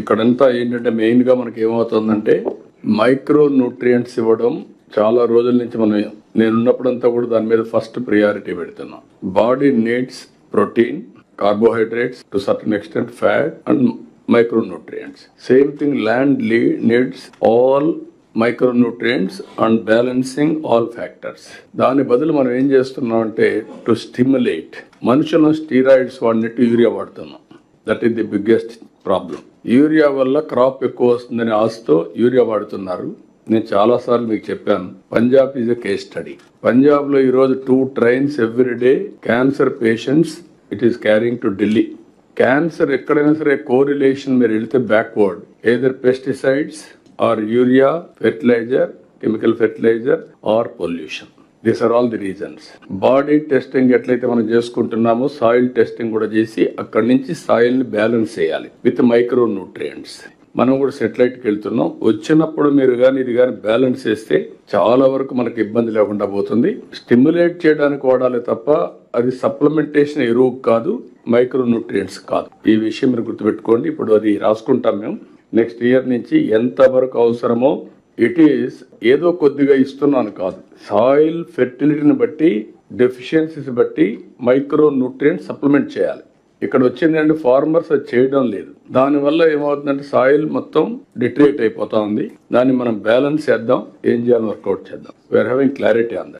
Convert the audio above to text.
ఇక్కడంతా ఏంటంటే మెయిన్ గా మనకి ఏమవుతుందంటే మైక్రో న్యూట్రియంట్స్ ఇవ్వడం చాలా రోజుల నుంచి నేనున్నప్పుడంతా కూడా దాని మీద ఫస్ట్ ప్రియారిటీ పెడుతున్నాం. Body needs protein, carbohydrates, to certain extent fat and micronutrients. Same thing, land needs all micronutrients and balancing all factors. దాని బదులు మనం ఏం చేస్తున్నాం అంటే టు స్టిమ్యులేట్. మనుషులు స్టీరాయిడ్స్ వాడినట్టు యూరియా వాడుతున్నాం. That is the biggest problem. Urea వల్ల క్రాప్ ఎక్కువ వస్తుందని ఆశతో యూరియా వాడుతున్నారు. నేను చాలాసార్లు మీకు చెప్పాను, Punjab is a case study. పంజాబ్లో ఈరోజు 2 trains every day cancer patients it is carrying to Delhi. Cancer ఎక్కడైనా సరే కోరిలేషన్ మీరు వెళితే backward, either pesticides or urea, fertiliser, chemical fertiliser or pollution. These are all the reasons. Body testing ఎట్లయితే మనం చేసుకుంటున్నామో soil testing కూడా చేసి అక్కడి నుంచి సాయిల్ ని బ్యాలెన్స్ చేయాలి విత్ మైక్రో న్యూట్రియంట్స్. మనం కూడా సెటిలైట్కి వెళ్తున్నాం. వచ్చినప్పుడు మీరు కానీ ఇది కానీ బ్యాలెన్స్ చేస్తే చాలా వరకు మనకు ఇబ్బంది లేకుండా పోతుంది. స్టిమ్యులేట్ చేయడానికి వాడాలి తప్ప అది సప్లిమెంటేషన్ ఎరువు కాదు, మైక్రో న్యూట్రియంట్స్ కాదు. ఈ విషయం మీరు గుర్తుపెట్టుకోండి. ఇప్పుడు అది రాసుకుంటాం మేము. నెక్స్ట్ ఇయర్ నుంచి ఎంత వరకు అవసరమో ఇట్ ఈస్ ఏదో కొద్దిగా ఇస్తున్నాను కాదు, సాయిల్ ఫెర్టిలిటీని బట్టి డెఫిషియన్సీస్ బట్టి మైక్రో న్యూట్రియంట్స్ సప్లిమెంట్ చేయాలి. ఇక్కడ వచ్చిందంటే ఫార్మర్స్ అది చేయడం లేదు. దానివల్ల ఏమవుతుందంటే సాయిల్ మొత్తం డిట్రేట్ అయిపోతా ఉంది. దాన్ని మనం బ్యాలెన్స్ చేద్దాం, ఏం చేయాలని వర్కౌట్ చేద్దాం. We are having clarity on that.